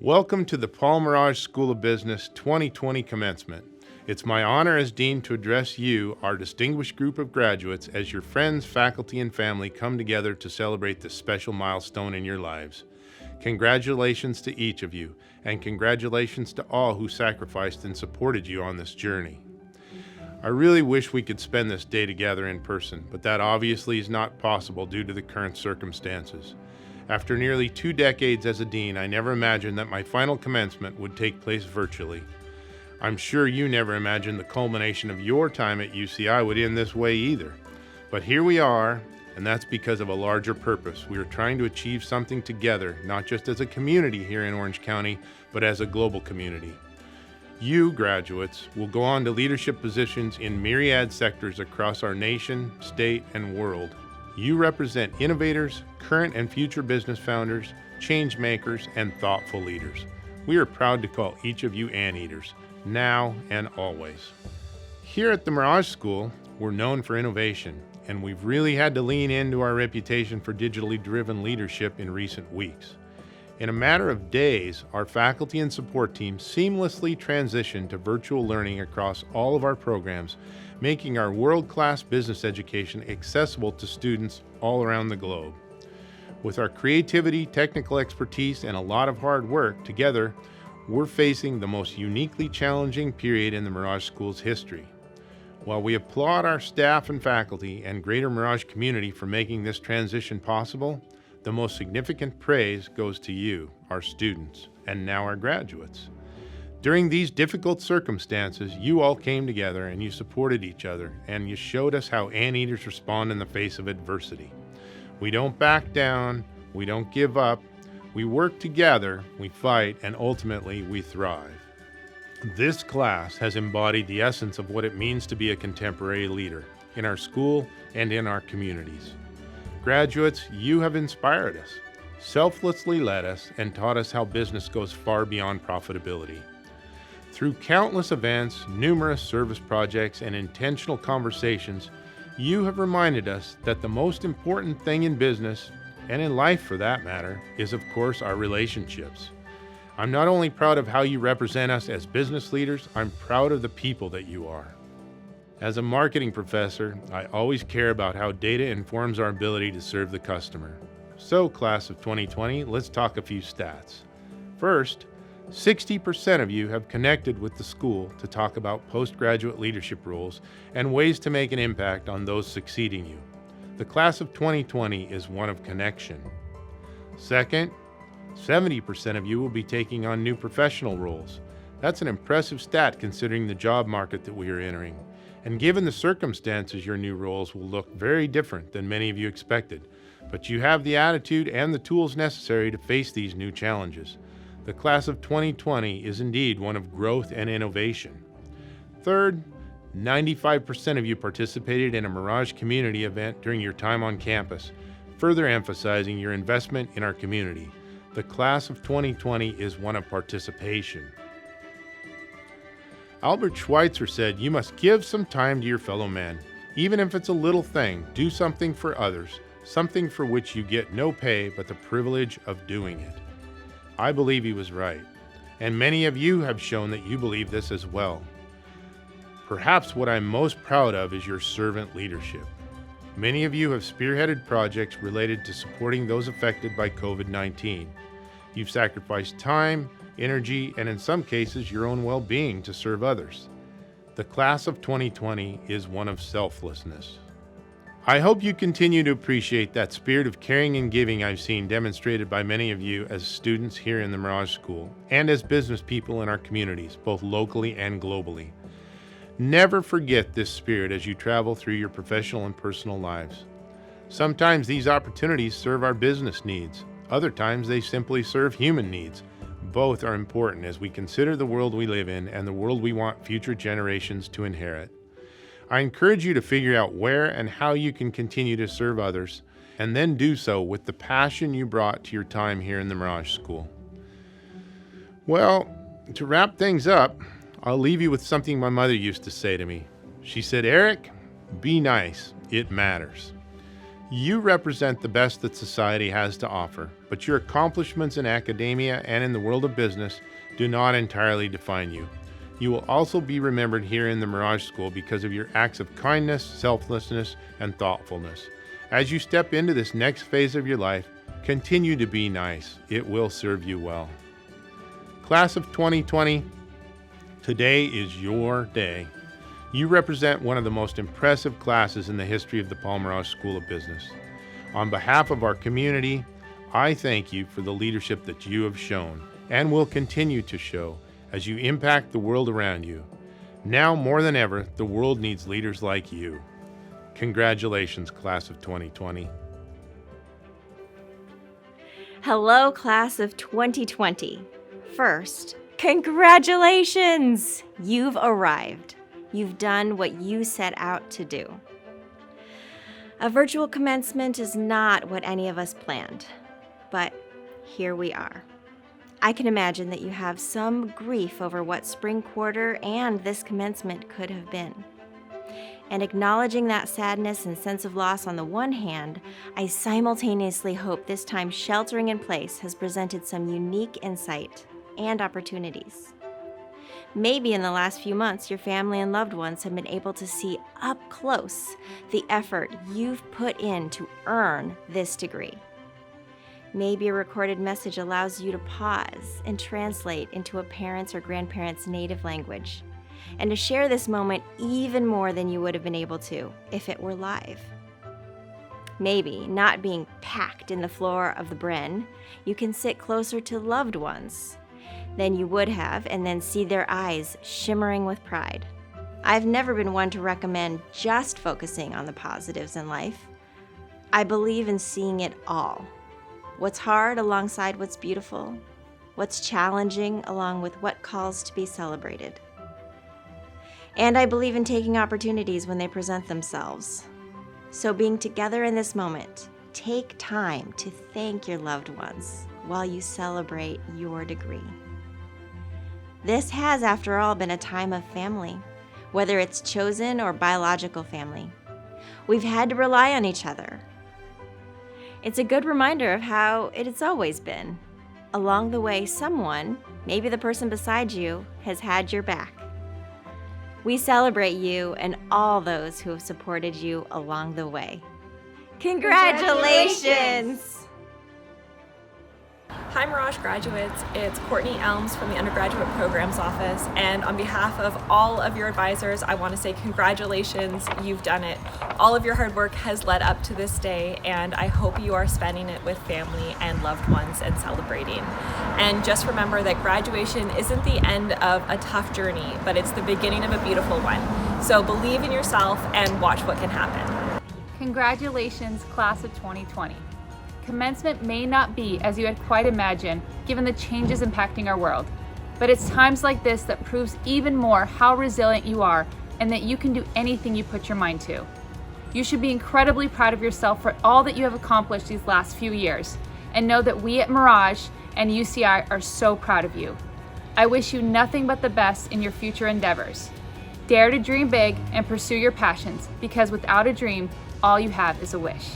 Welcome to the Paul Merage School of Business 2020 commencement. It's my honor as Dean to address you, our distinguished group of graduates, as your friends, faculty, and family come together to celebrate this special milestone in your lives. Congratulations to each of you, and congratulations to all who sacrificed and supported you on this journey. I really wish we could spend this day together in person, but that obviously is not possible due to the current circumstances. After nearly 2 decades as a dean, I never imagined that my final commencement would take place virtually. I'm sure you never imagined the culmination of your time at UCI would end this way either. But here we are, and that's because of a larger purpose. We are trying to achieve something together, not just as a community here in Orange County, but as a global community. You, graduates, will go on to leadership positions in myriad sectors across our nation, state, and world. You represent innovators, current and future business founders, change makers, and thoughtful leaders. We are proud to call each of you anteaters, now and always. Here at the Merage School, we're known for innovation, and we've really had to lean into our reputation for digitally driven leadership in recent weeks. In a matter of days, our faculty and support team seamlessly transitioned to virtual learning across all of our programs, making our world-class business education accessible to students all around the globe. With our creativity, technical expertise, and a lot of hard work, together, we're facing the most uniquely challenging period in the Merage School's history. While we applaud our staff and faculty and greater Merage community for making this transition possible, the most significant praise goes to you, our students, and now our graduates. During these difficult circumstances, you all came together and you supported each other, and you showed us how anteaters respond in the face of adversity. We don't back down, we don't give up, we work together, we fight, and ultimately we thrive. This class has embodied the essence of what it means to be a contemporary leader in our school and in our communities. Graduates, you have inspired us, selflessly led us, and taught us how business goes far beyond profitability. Through countless events, numerous service projects, and intentional conversations, you have reminded us that the most important thing in business, and in life for that matter, is of course our relationships. I'm not only proud of how you represent us as business leaders, I'm proud of the people that you are. As a marketing professor, I always care about how data informs our ability to serve the customer. So, class of 2020, let's talk a few stats. First, 60% of you have connected with the school to talk about postgraduate leadership roles and ways to make an impact on those succeeding you. The class of 2020 is one of connection. Second, 70% of you will be taking on new professional roles. That's an impressive stat considering the job market that we are entering. And given the circumstances, your new roles will look very different than many of you expected. But you have the attitude and the tools necessary to face these new challenges. The class of 2020 is indeed one of growth and innovation. Third, 95% of you participated in a Merage community event during your time on campus, further emphasizing your investment in our community. The class of 2020 is one of participation. Albert Schweitzer said, "You must give some time to your fellow man. Even if it's a little thing, do something for others, something for which you get no pay but the privilege of doing it." I believe he was right, and many of you have shown that you believe this as well. Perhaps what I'm most proud of is your servant leadership. Many of you have spearheaded projects related to supporting those affected by COVID-19. You've sacrificed time, energy, and in some cases, your own well-being to serve others. The class of 2020 is one of selflessness. I hope you continue to appreciate that spirit of caring and giving I've seen demonstrated by many of you as students here in the Merage School and as business people in our communities, both locally and globally. Never forget this spirit as you travel through your professional and personal lives. Sometimes these opportunities serve our business needs. Other times they simply serve human needs. Both are important as we consider the world we live in and the world we want future generations to inherit. I encourage you to figure out where and how you can continue to serve others, and then do so with the passion you brought to your time here in the Merage School. Well, to wrap things up, I'll leave you with something my mother used to say to me. She said, "Eric, be nice. It matters." You represent the best that society has to offer, but your accomplishments in academia and in the world of business do not entirely define you. You will also be remembered here in the Mirage School because of your acts of kindness, selflessness, and thoughtfulness. As you step into this next phase of your life, continue to be nice. It will serve you well. Class of 2020, today is your day. You represent one of the most impressive classes in the history of the Paul Mirage School of Business. On behalf of our community, I thank you for the leadership that you have shown and will continue to show as you impact the world around you. Now more than ever, the world needs leaders like you. Congratulations, Class of 2020. Hello, Class of 2020. First, congratulations! You've arrived. You've done what you set out to do. A virtual commencement is not what any of us planned, but here we are. I can imagine that you have some grief over what spring quarter and this commencement could have been. And acknowledging that sadness and sense of loss on the one hand, I simultaneously hope this time sheltering in place has presented some unique insight and opportunities. Maybe in the last few months, your family and loved ones have been able to see up close the effort you've put in to earn this degree. Maybe a recorded message allows you to pause and translate into a parent's or grandparent's native language, and to share this moment even more than you would have been able to if it were live. Maybe, not being packed in the floor of the Bren, you can sit closer to loved ones than you would have and then see their eyes shimmering with pride. I've never been one to recommend just focusing on the positives in life. I believe in seeing it all. What's hard alongside what's beautiful, what's challenging along with what calls to be celebrated. And I believe in taking opportunities when they present themselves. So being together in this moment, take time to thank your loved ones while you celebrate your degree. This has, after all, been a time of family, whether it's chosen or biological family. We've had to rely on each other. It's a good reminder of how it has always been. Along the way, someone, maybe the person beside you, has had your back. We celebrate you and all those who have supported you along the way. Congratulations! Hi Mirage graduates, it's Courtney Elms from the Undergraduate Programs Office, and on behalf of all of your advisors, I want to say congratulations, you've done it. All of your hard work has led up to this day, and I hope you are spending it with family and loved ones and celebrating. And just remember that graduation isn't the end of a tough journey, but it's the beginning of a beautiful one. So believe in yourself and watch what can happen. Congratulations, Class of 2020. Commencement may not be as you had quite imagined, given the changes impacting our world. But it's times like this that proves even more how resilient you are and that you can do anything you put your mind to. You should be incredibly proud of yourself for all that you have accomplished these last few years, and know that we at Mirage and UCI are so proud of you. I wish you nothing but the best in your future endeavors. Dare to dream big and pursue your passions, because without a dream, all you have is a wish.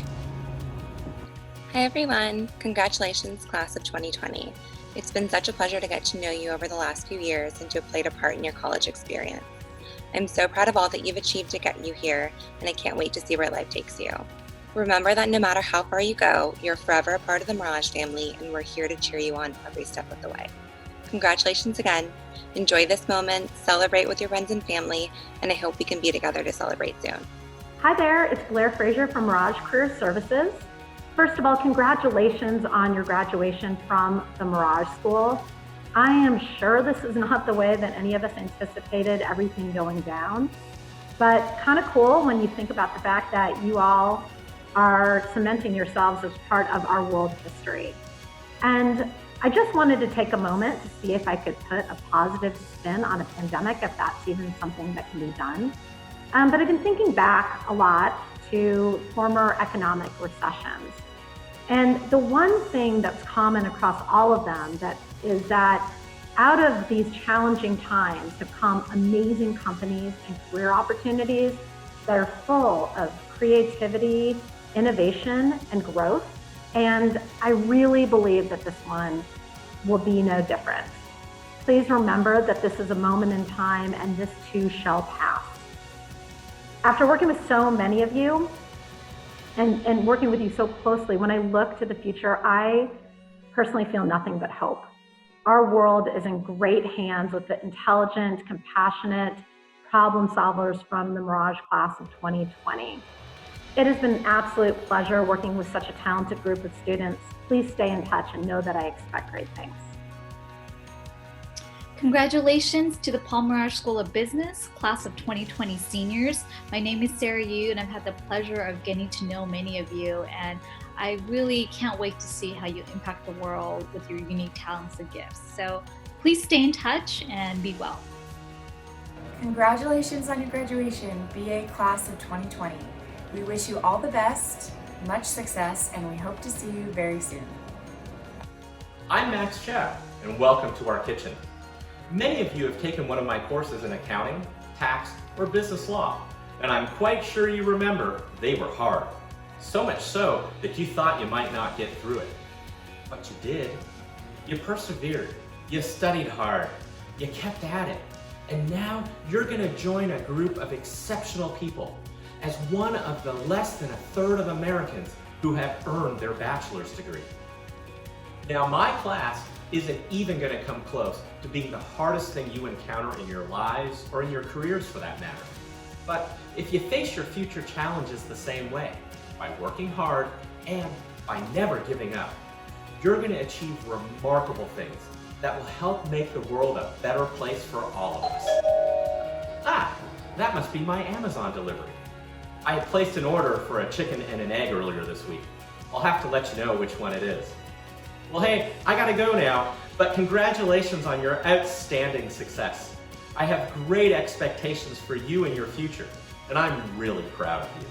Hi everyone, congratulations Class of 2020. It's been such a pleasure to get to know you over the last few years and to have played a part in your college experience. I'm so proud of all that you've achieved to get you here, and I can't wait to see where life takes you. Remember that no matter how far you go, you're forever a part of the Mirage family, and we're here to cheer you on every step of the way. Congratulations again. Enjoy this moment, celebrate with your friends and family, and I hope we can be together to celebrate soon. Hi there, it's Blair Frazier from Mirage Career Services. First of all, congratulations on your graduation from the Mirage School. I am sure this is not the way that any of us anticipated everything going down, but kind of cool when you think about the fact that you all are cementing yourselves as part of our world history. And I just wanted to take a moment to see if I could put a positive spin on a pandemic, if that's even something that can be done. But I've been thinking back a lot to former economic recessions. And the one thing that's common across all of them is that out of these challenging times have come amazing companies and career opportunities that are full of creativity, innovation and growth. And I really believe that this one will be no different. Please remember that this is a moment in time and this too shall pass. After working with so many of you and working with you so closely, when I look to the future, I personally feel nothing but hope. Our world is in great hands with the intelligent, compassionate problem solvers from the Mirage class of 2020. It has been an absolute pleasure working with such a talented group of students. Please stay in touch and know that I expect great things. Congratulations to the Paul Mirage School of Business, class of 2020 seniors. My name is Sarah Yu, and I've had the pleasure of getting to know many of you, and I really can't wait to see how you impact the world with your unique talents and gifts. So please stay in touch and be well. Congratulations on your graduation, BA class of 2020. We wish you all the best, much success, and we hope to see you very soon. I'm Max Chap, and welcome to our kitchen. Many of you have taken one of my courses in accounting, tax, or business law, and I'm quite sure you remember they were hard. So much so that you thought you might not get through it. But you did. You persevered, you studied hard, you kept at it, and now you're going to join a group of exceptional people as one of the less than a third of Americans who have earned their bachelor's degree. Now, my class isn't even going to come close to being the hardest thing you encounter in your lives or in your careers for that matter. But if you face your future challenges the same way, by working hard and by never giving up, you're going to achieve remarkable things that will help make the world a better place for all of us. Ah, that must be my Amazon delivery. I had placed an order for a chicken and an egg earlier this week. I'll have to let you know which one it is. Well, hey, I gotta go now, but congratulations on your outstanding success. I have great expectations for you and your future, and I'm really proud of you.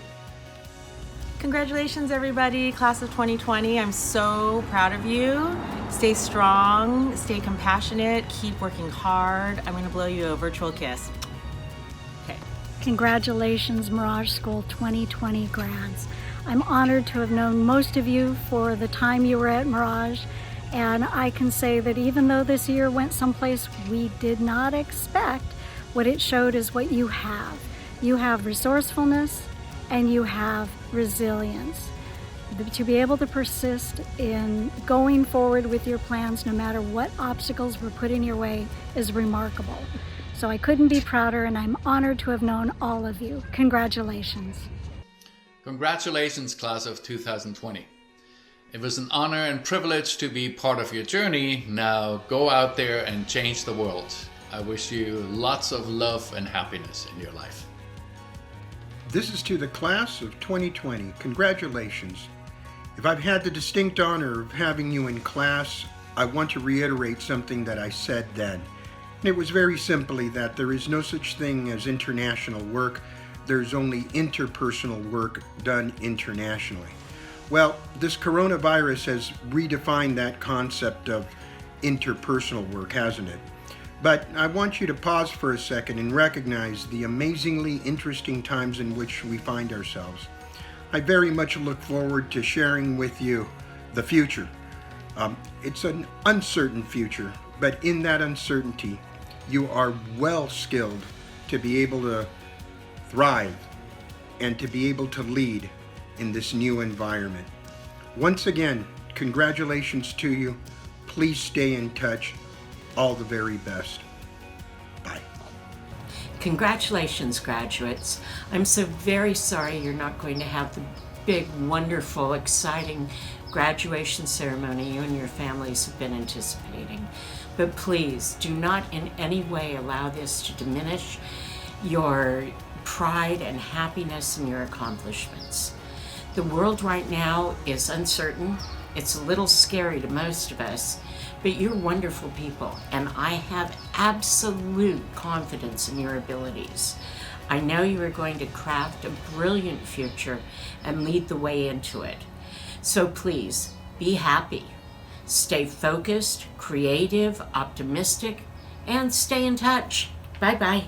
Congratulations, everybody, class of 2020. I'm so proud of you. Stay strong, stay compassionate, keep working hard. I'm gonna blow you a virtual kiss. Okay. Congratulations, Mirage School 2020 grads. I'm honored to have known most of you for the time you were at Mirage, and I can say that even though this year went someplace we did not expect, what it showed is what you have. You have resourcefulness and you have resilience. To be able to persist in going forward with your plans no matter what obstacles were put in your way is remarkable. So I couldn't be prouder, and I'm honored to have known all of you. Congratulations. Congratulations, class of 2020. It was an honor and privilege to be part of your journey. Now go out there and change the world. I wish you lots of love and happiness in your life. This is to the class of 2020. Congratulations. If I've had the distinct honor of having you in class, I want to reiterate something that I said then. It was very simply that there is no such thing as international work. There's only interpersonal work done internationally. Well, this coronavirus has redefined that concept of interpersonal work, hasn't it? But I want you to pause for a second and recognize the amazingly interesting times in which we find ourselves. I very much look forward to sharing with you the future. It's an uncertain future, but in that uncertainty, you are well skilled to be able to thrive and to be able to lead in this new environment. Once again, congratulations to you. Please stay in touch. All the very best. Bye. Congratulations, graduates. I'm so very sorry you're not going to have the big, wonderful, exciting graduation ceremony you and your families have been anticipating. But please do not in any way allow this to diminish your pride and happiness in your accomplishments. The world right now is uncertain. It's a little scary to most of us, but you're wonderful people, and I have absolute confidence in your abilities. I know you are going to craft a brilliant future and lead the way into it. So please, be happy. Stay focused, creative, optimistic, and stay in touch. Bye-bye.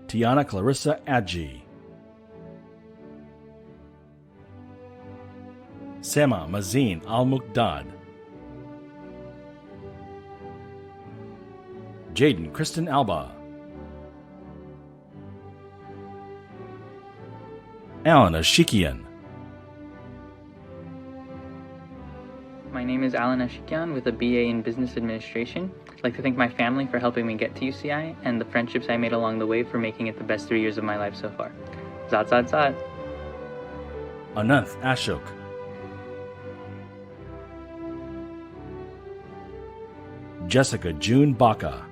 Tiana Clarissa Adji, Sema Mazin Al-Muqdad, Jaden Kristen Alba, Alan Ashikian, My name is Alan Ashikian with a BA in Business Administration. I'd like to thank my family for helping me get to UCI and the friendships I made along the way for making it the best 3 years of my life so far. Zat Zat Zat. Ananth Ashok, Jessica June Baca,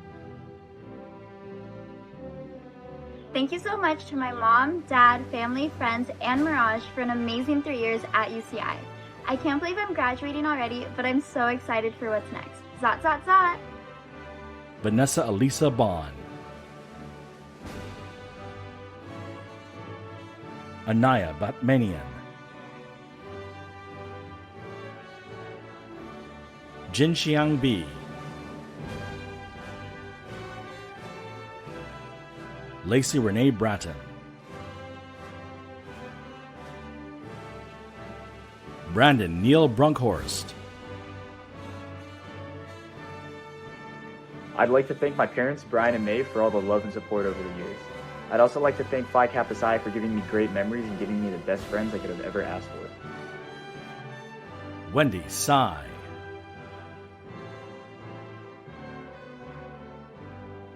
Thank you so much to my mom, dad, family, friends, and Mirage for an amazing 3 years at UCI. I can't believe I'm graduating already, but I'm so excited for what's next. Zat Zat Zat! Vanessa Elisa Bond, Anaya Batmanian, Jinxiang B, Lacey Renee Bratton, Brandon Neil Brunkhorst, I'd like to thank my parents, Brian and May, for all the love and support over the years. I'd also like to thank Phi Kappa Psi for giving me great memories and giving me the best friends I could have ever asked for. Wendy Tsai,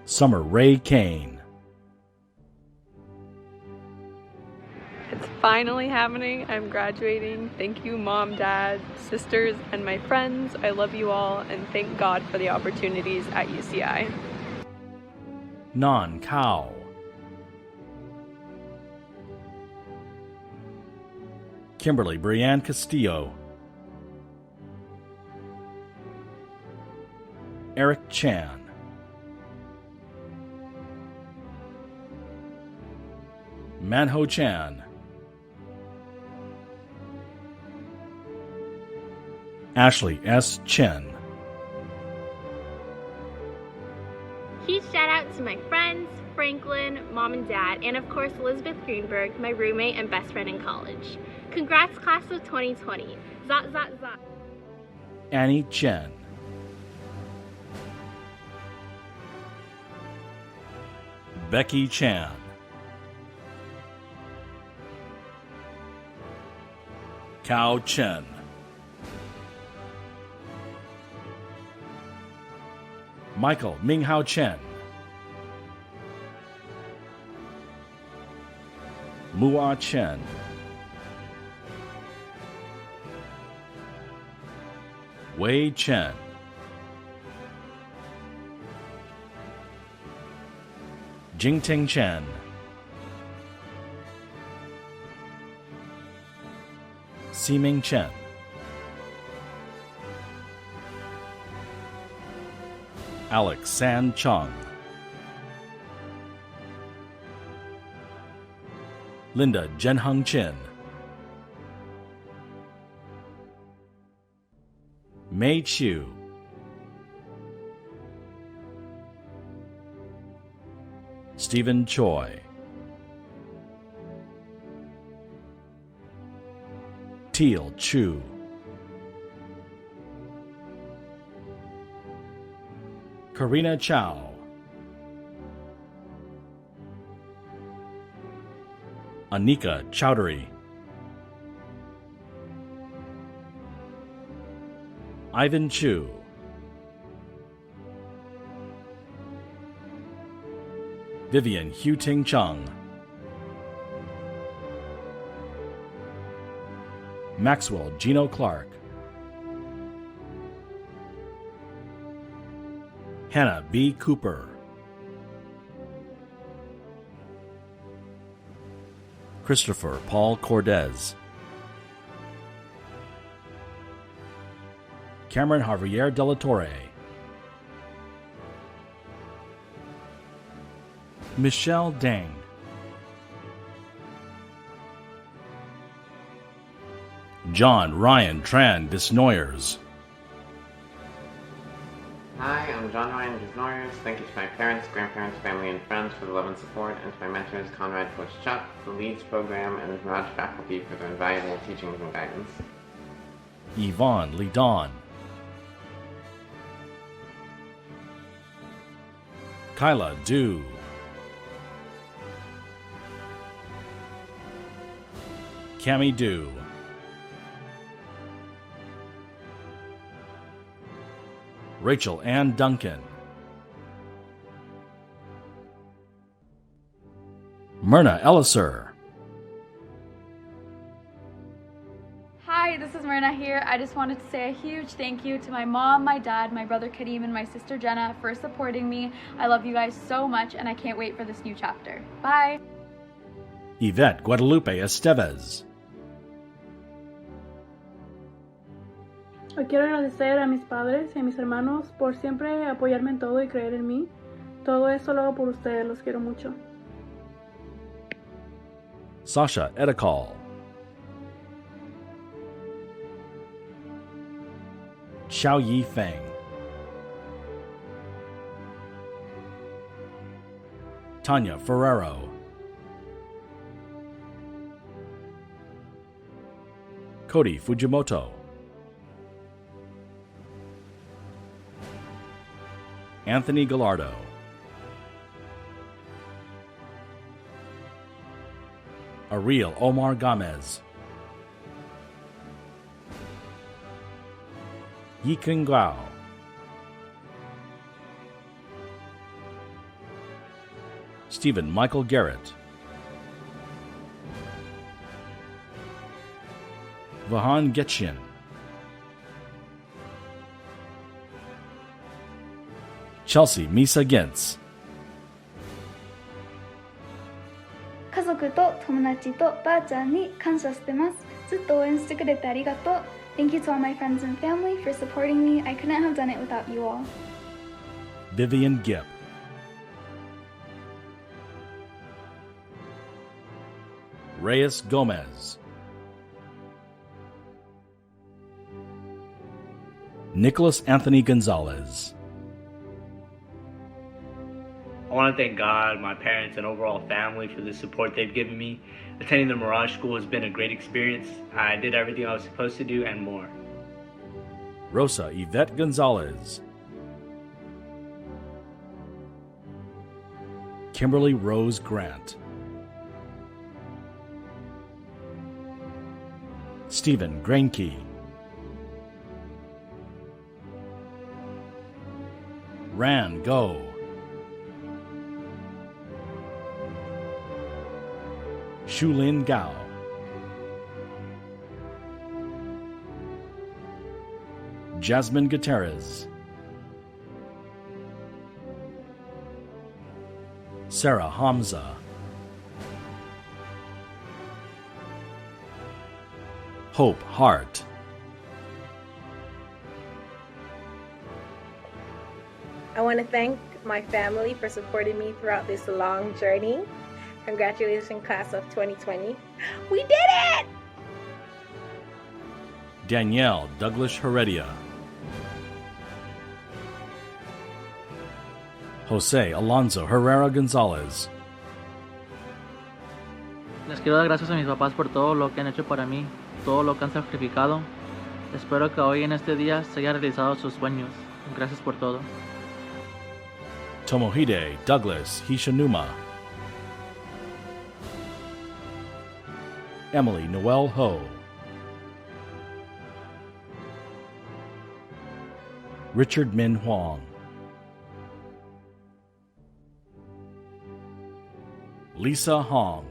Summer Ray Kane, It's finally happening. I'm graduating. Thank you, Mom, Dad, sisters, and my friends. I love you all, and thank God for the opportunities at UCI. Nan Kao, Kimberly Brianne Castillo, Eric Chan, Manho Chan, Ashley S. Chen, Huge shout out to my friends, Franklin, Mom and Dad, and of course Elizabeth Greenberg, my roommate and best friend in college. Congrats, class of 2020. Zat Zat Zat. Annie Chen, Becky Chan, Cao Chen, Michael Minghao Chen, Mua Chen, Wei Chen, Jingting Chen, Ximing Chen, Alex San Chung, Linda Zhenheng Chen, Mei Chu, Stephen Choi, Teal Chu, Karina Chow, Anika Chowdhury, Ivan Chu, Vivian Hu-Ting Chung, Maxwell Gino Clark, Hannah B. Cooper, Christopher Paul Cordez, Cameron Javier de la Torre, Michelle Dang, John Ryan Tran Desnoyers, Hi, I'm I'm John Ryan Gisnorius. Thank you to my parents, grandparents, family, and friends for the love and support, and to my mentors, Conrad Coach Chuck, the Leads program, and Mirage faculty for their invaluable teachings and guidance. Yvonne Lidon, Kyla Du, Cami Du, Rachel Ann Duncan, Myrna Elliser, Hi, this is Myrna here. I just wanted to say a huge thank you to my mom, my dad, my brother Kadeem, and my sister Jenna for supporting me. I love you guys so much, and I can't wait for this new chapter. Bye! Yvette Guadalupe Estevez, Hoy quiero agradecer a mis padres y a mis hermanos por siempre apoyarme en todo y creer en mí. Todo esto lo hago por ustedes, los quiero mucho. Sasha Edekal, Xiao Yi Feng, Tanya Ferrero, Cody Fujimoto, Anthony Gallardo, Ariel Omar Gomez, Yikeng Gao, Stephen Michael Garrett, Vahan Getchian, Chelsea Misa Gintz, 家族と友達とばあちゃんに感謝してます。ずっと応援してくれてありがとう。Thank you to all my friends and family for supporting me. I couldn't have done it without you all. Vivian Gipp, Reyes Gomez, Nicholas Anthony Gonzalez, I want to thank God, my parents, and overall family for the support they've given me. Attending the Mirage School has been a great experience. I did everything I was supposed to do and more. Rosa Yvette Gonzalez, Kimberly Rose Grant, Stephen Greinke, Ran Go, Shulin Gao, Jasmine Gutierrez, Sarah Hamza, Hope Hart, I want to thank my family for supporting me throughout this long journey. Congratulations, class of 2020. We did it! Danielle Douglas Heredia, Jose Alonso Herrera Gonzalez, Les quiero dar gracias a mis papás por todo lo que han hecho para mí, todo lo que han sacrificado. Espero que hoy en este día se hayan realizado sus sueños. Gracias por todo. Tomohide Douglas Hishanuma, Emily Noel Ho, Richard Min Huang, Lisa Hong,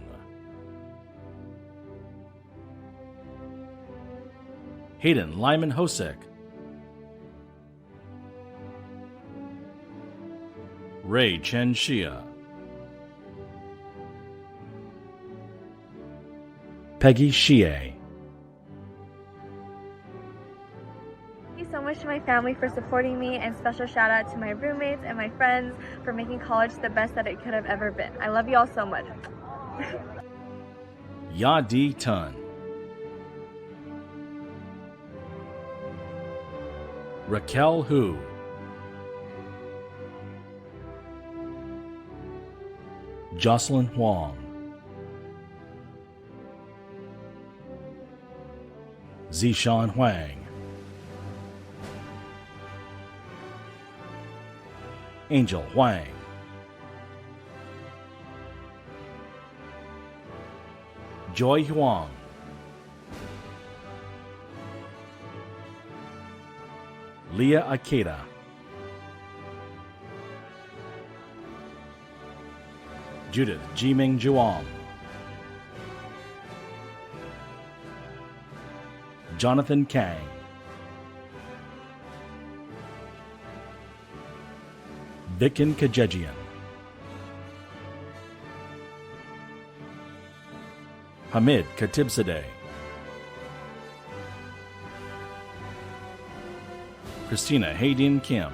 Hayden Lyman Hosek, Ray Chen Xia, Peggy Xie, Thank you so much to my family for supporting me, and special shout out to my roommates and my friends for making college the best that it could have ever been. I love you all so much. Ya Di Tun, Raquel Hu, Jocelyn Huang, Zishan Huang, Angel Huang, Joy Huang, Leah Akeda, Judith Jiming Zhuang, Jonathan Kang, Vikin Kajejian, Hamid Khatibzadeh, Christina Haydin Kim,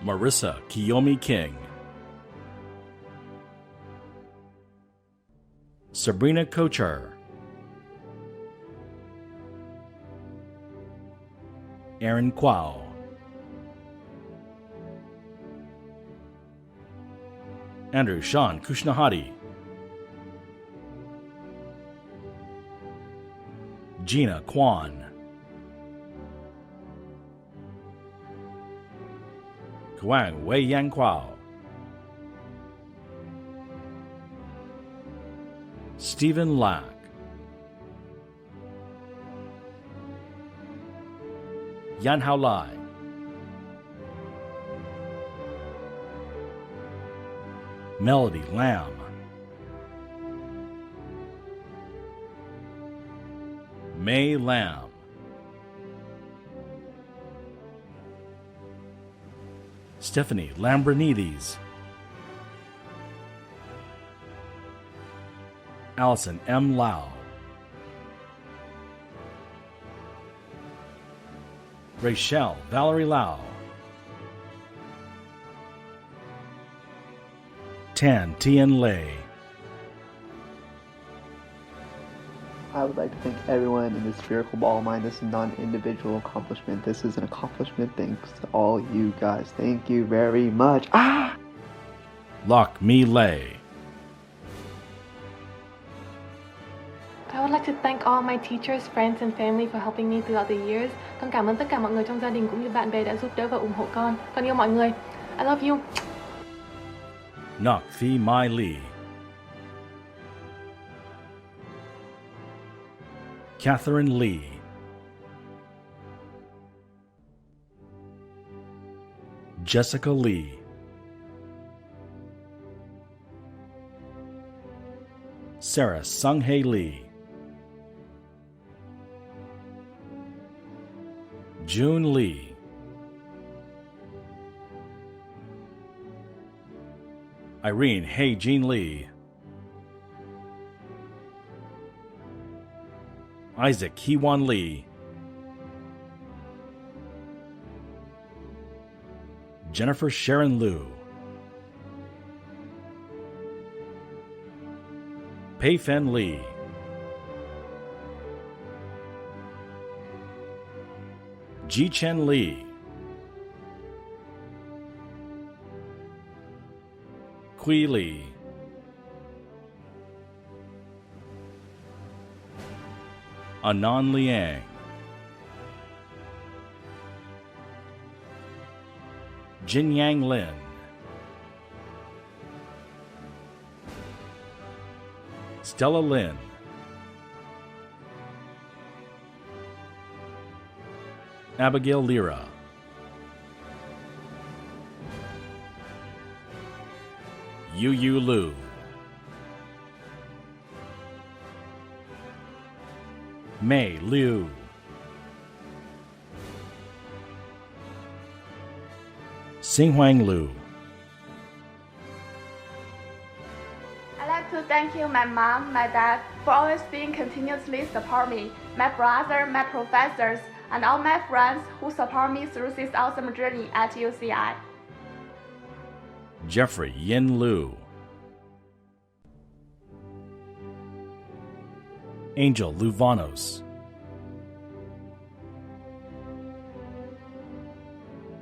Marissa Kiyomi King, Sabrina Kochar, Aaron Kwao, Andrew Sean Kushnahati, Gina Kwan, Kuang Wei Yang Kwao, Stephen Lack, Yan Hao Lai, Melody Lamb, May Lamb, Stephanie Lambrinides, Allison M. Lau, Rachelle Valerie Lau, Tan Tien Lei. I would like to thank everyone in the spherical ball of mine. This is not an individual accomplishment. This is an accomplishment thanks to all you guys. Thank you very much. Lock Me Lei. I would like to thank all my teachers, friends and family for helping me throughout the years. Con cảm ơn tất cả mọi người trong gia đình cũng như bạn bè đã giúp đỡ và ủng hộ con. Con yêu mọi người. I love you. Nok Thi Mai Lee, Catherine Lee, Jessica Lee, Sarah Sunghae Lee, June Lee, Irene Hei Jean Lee, Isaac Heewon Lee, Jennifer Sharon Liu, Pei Fen Lee, Ji Chen Lee, Kui Lee, Anan Liang, Jin Yang Lin, Stella Lin, Abigail Lira, Yu Yu Lu, Mei Liu, Xinhuang Liu, I'd like to thank you, my mom, my dad, for always being continuously support me, my brother, my professors, and all my friends who support me through this awesome journey at UCI. Jeffrey Yin Liu, Angel Luvanos,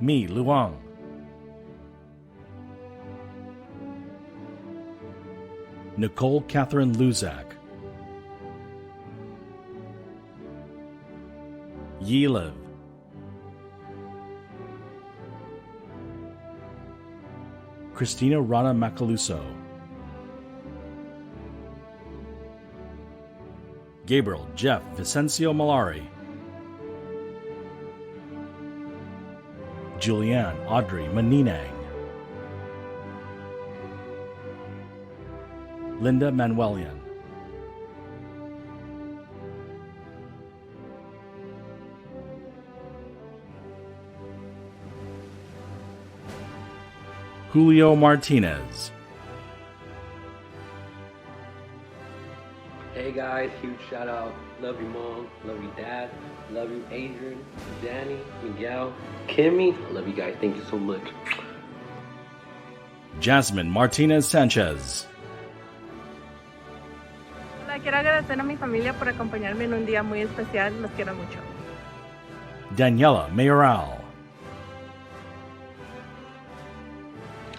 Mi Luang, Nicole Catherine Luzak, Yi Liv, Christina Rana Macaluso, Gabriel Jeff Vicencio Malari, Julianne Audrey Maninang, Linda Manuelian, Julio Martinez, Hey guys, huge shout out. Love you mom, love you dad, love you Adrian, Danny, Miguel, Kimmy. Love you guys, thank you so much. Jasmine Martinez Sanchez, Hola, quiero agradecer a mi familia por acompañarme en un día muy especial. Los quiero mucho. Daniela Mayoral,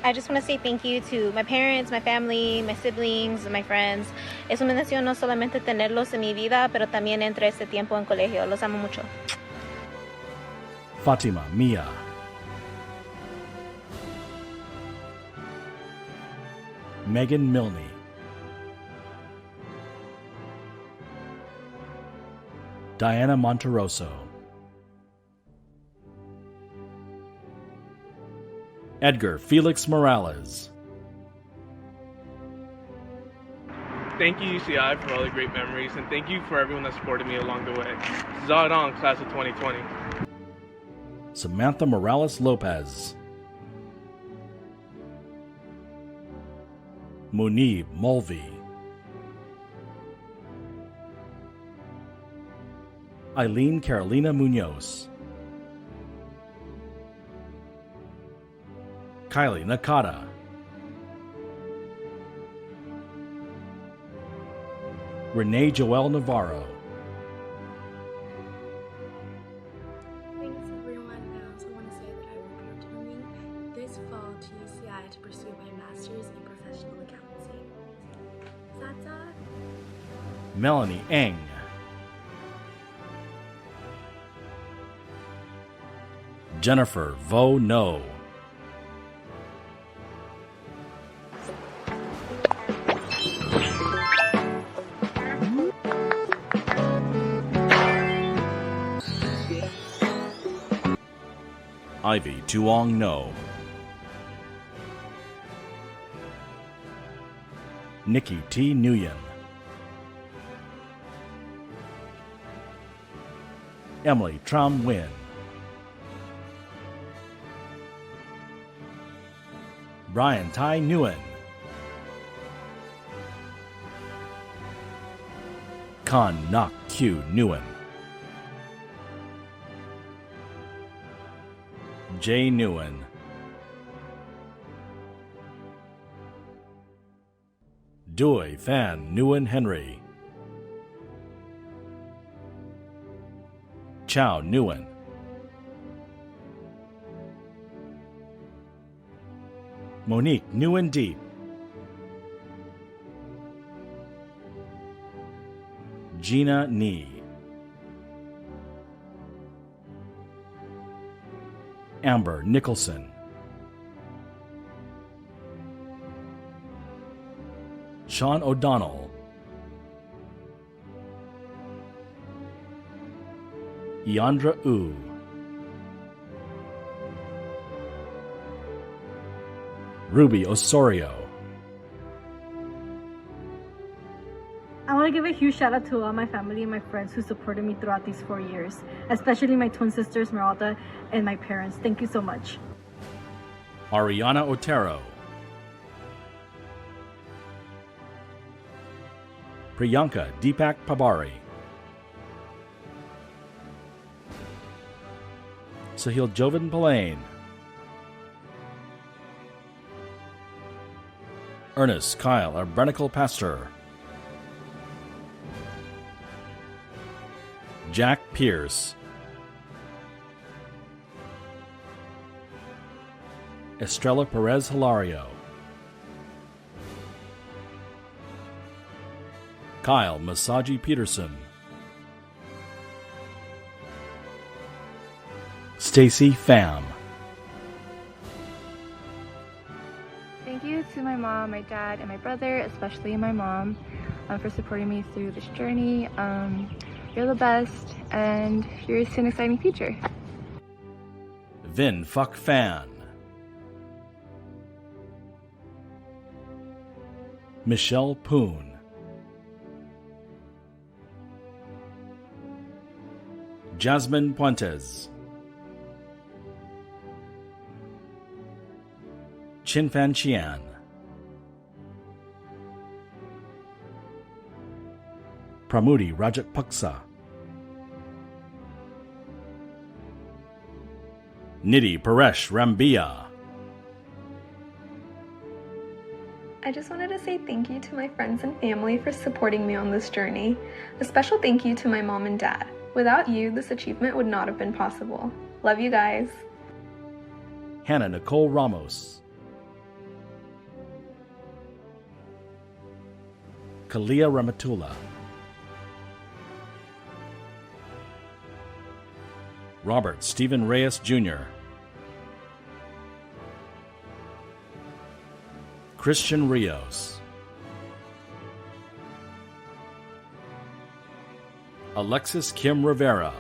I just want to say thank you to my parents, my family, my siblings, my friends. Es una bendición no solamente tenerlos en mi vida, pero también entre este tiempo en colegio. Los amo mucho. Fatima Mia, Megan Milne, Diana Monteroso, Edgar Felix Morales, Thank you, UCI, for all the great memories, and thank you for everyone that supported me along the way. Zod on, class of 2020. Samantha Morales Lopez, Munib Mulvey, Eileen Carolina Munoz, Kylie Nakata, Renee Joel Navarro, Thanks everyone. I also want to say that I will be returning this fall to UCI to pursue my master's in professional accountancy. Zata. Melanie Eng, Jennifer Vo No, Ivy Tuong No, Nikki T. Nguyen, Emily Tram Nguyen, Brian Tai Nguyen, Kan Nak Q Nguyen, Jay Nguyen, Doi Fan Nguyen Henry, Chow Nguyen, Monique Nguyen Deep, Gina Nee, Amber Nicholson, Sean O'Donnell, Yandra Wu, Ruby Osorio, I want to give a huge shout out to all my family and my friends who supported me throughout these 4 years, especially my twin sisters Meralda and my parents. Thank you so much. Ariana Otero, Priyanka Deepak Pabari, Sahil Jovan Palain, Ernest Kyle Arbrenical Pastor, Jack Pierce, Estrella Perez Hilario, Kyle Masaji Peterson, Stacy Pham, Thank you to my mom, my dad, and my brother, especially my mom, for supporting me through this journey. You're the best, and here's to an exciting future. Vin Phuc Phan, Michelle Poon, Jasmine Puentes, Chin Fan Chian, Pramudi Rajapaksa, Nidhi Paresh Rambia, I just wanted to say thank you to my friends and family for supporting me on this journey. A special thank you to my mom and dad. Without you, this achievement would not have been possible. Love you guys. Hannah Nicole Ramos, Kalia Ramatula, Robert Stephen Reyes Jr., Christian Rios, Alexis Kim Rivera,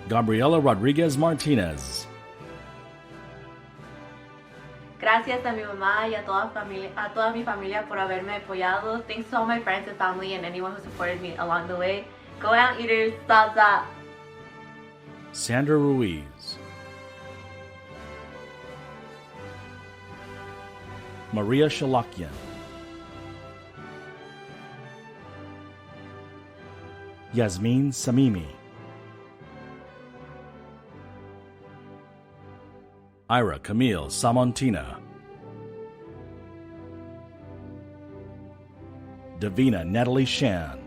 Gabriela Rodriguez Martinez, Gracias a mi mamá y a toda mi familia por haberme apoyado. Thanks to all my friends and family and anyone who supported me along the way. Go out, eaters! Salsa! Sandra Ruiz, Maria Shalakian, Yasmin Samimi, Ira Camille Samontina, Davina Natalie Shan,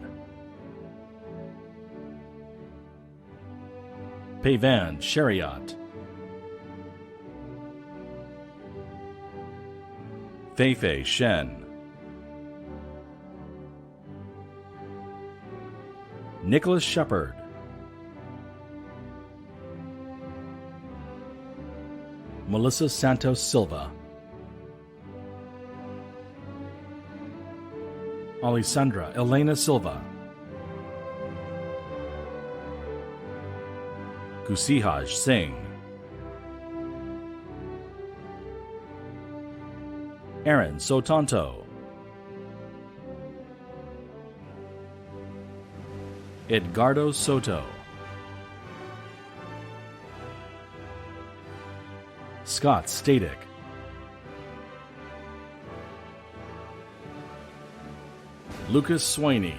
Payvan Shariat, Feifei Shen, Nicholas Shepard, Melissa Santos Silva, Alessandra Elena Silva, Kusihaj Singh, Aaron Sotanto, Edgardo Soto, Scott Static, Lucas Swaney,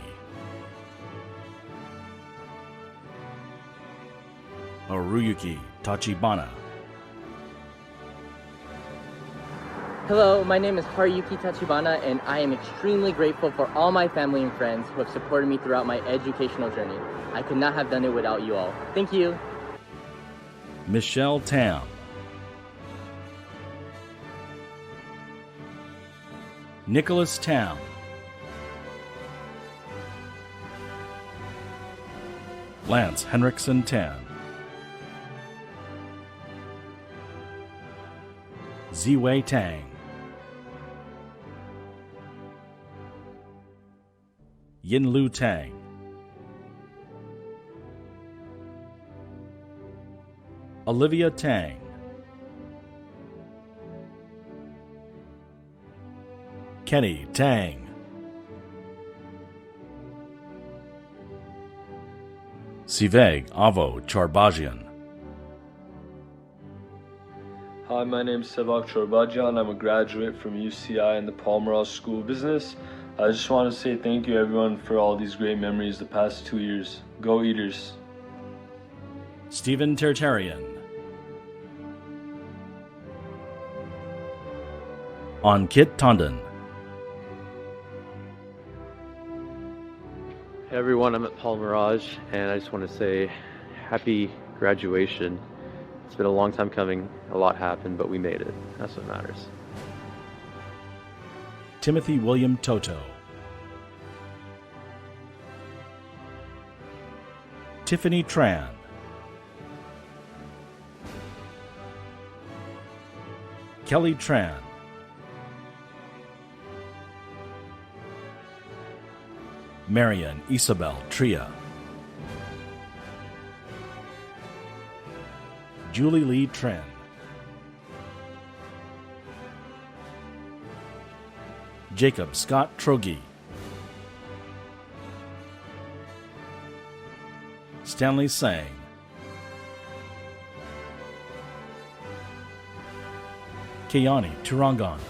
Haruyuki Tachibana, Hello, my name is Haruyuki Tachibana, and I am extremely grateful for all my family and friends who have supported me throughout my educational journey. I could not have done it without you all. Thank you. Michelle Tam, Nicholas Tam, Lance Henriksen Tan, Ziwei Tang, Yinlu Tang, Olivia Tang, Kenny Tang, Siveg Avo Charbajian, Hi, my name is Sevak Chorbajian. I'm a graduate from UCI and the Paul Morales School of Business. I just want to say thank you everyone for all these great memories the past 2 years. Go Eaters! Stephen Tertarian, Ankit Tandon, Hey everyone, I'm at Paul Mirage, and I just want to say happy graduation. It's been a long time coming, a lot happened, but we made it. That's what matters. Timothy William Toto. Tiffany Tran. Kelly Tran. Marian Isabel Tria. Julie Lee Tran. Jacob Scott Trogi. Stanley Sang. Kayani Turangan.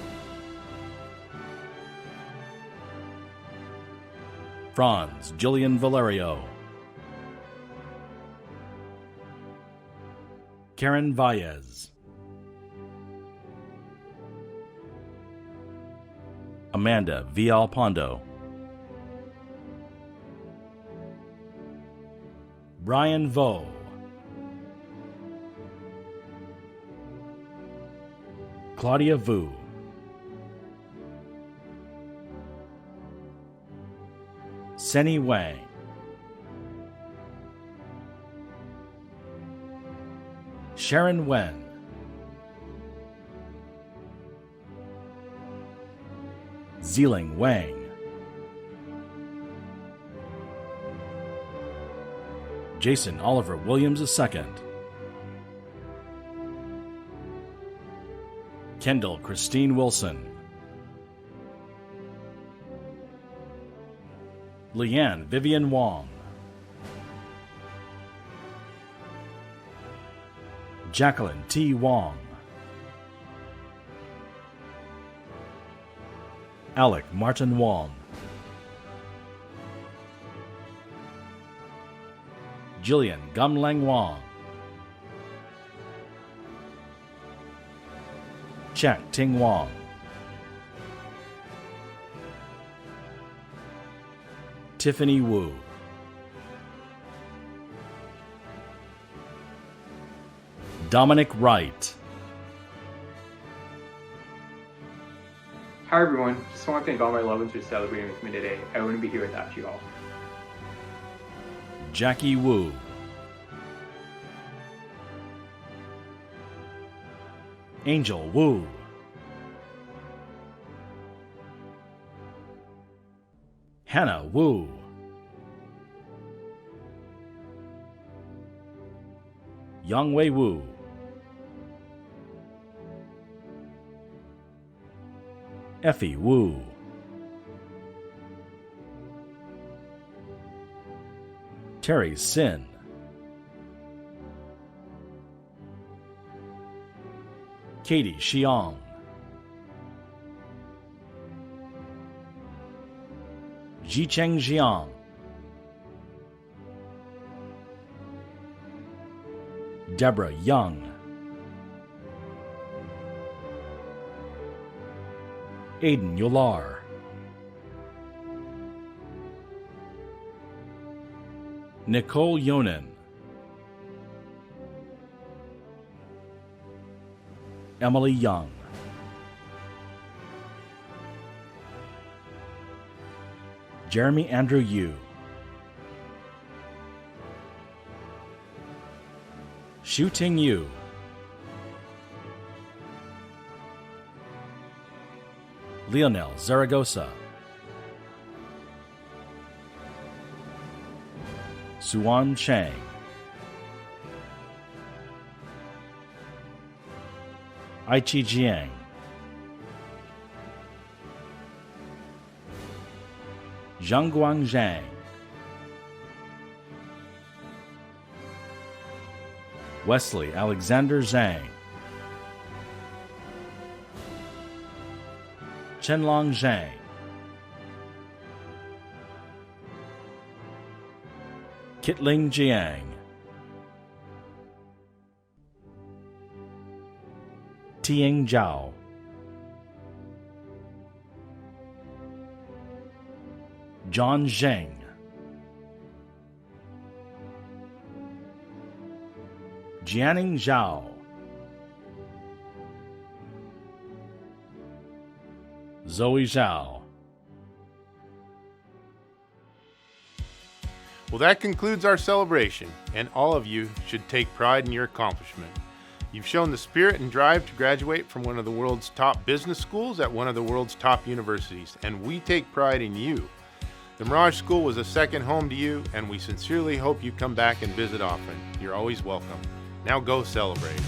Franz Jillian Valerio. Karen Valles. Amanda Villalpando. Brian Vo. Claudia Vu. Senny Wang. Sharon Wen. Ziling Wang. Jason Oliver Williams II. Kendall Christine Wilson. Leanne Vivian Wong. Jacqueline T. Wong. Alec Martin Wong. Jillian Gumlang Wong. Chak Ting Wong. Tiffany Wu. Dominic Wright. Hi everyone, just want to thank all my loved ones for celebrating with me today. I wouldn't be here without you all. Jackie Wu. Angel Wu. Hannah Wu. Yongwei Wu. Effie Wu. Terry Sin. Katie Xiong. Jicheng Jiang. Deborah Young. Aiden Yular. Nicole Yonan. Emily Young. Jeremy Andrew Yu. Shu Ting Yu. Leonel Zaragoza. Suan Chang. Aichi Jiang. Zhangguang Zhang. Wesley Alexander Zhang. Chenlong Zhang. Kitling Jiang. Tieng Zhao. John Zheng. Jianing Zhao. Zoe Zhao. Well, that concludes our celebration, and all of you should take pride in your accomplishment. You've shown the spirit and drive to graduate from one of the world's top business schools at one of the world's top universities, and we take pride in you. The Mirage School was a second home to you, and we sincerely hope you come back and visit often. You're always welcome. Now go celebrate.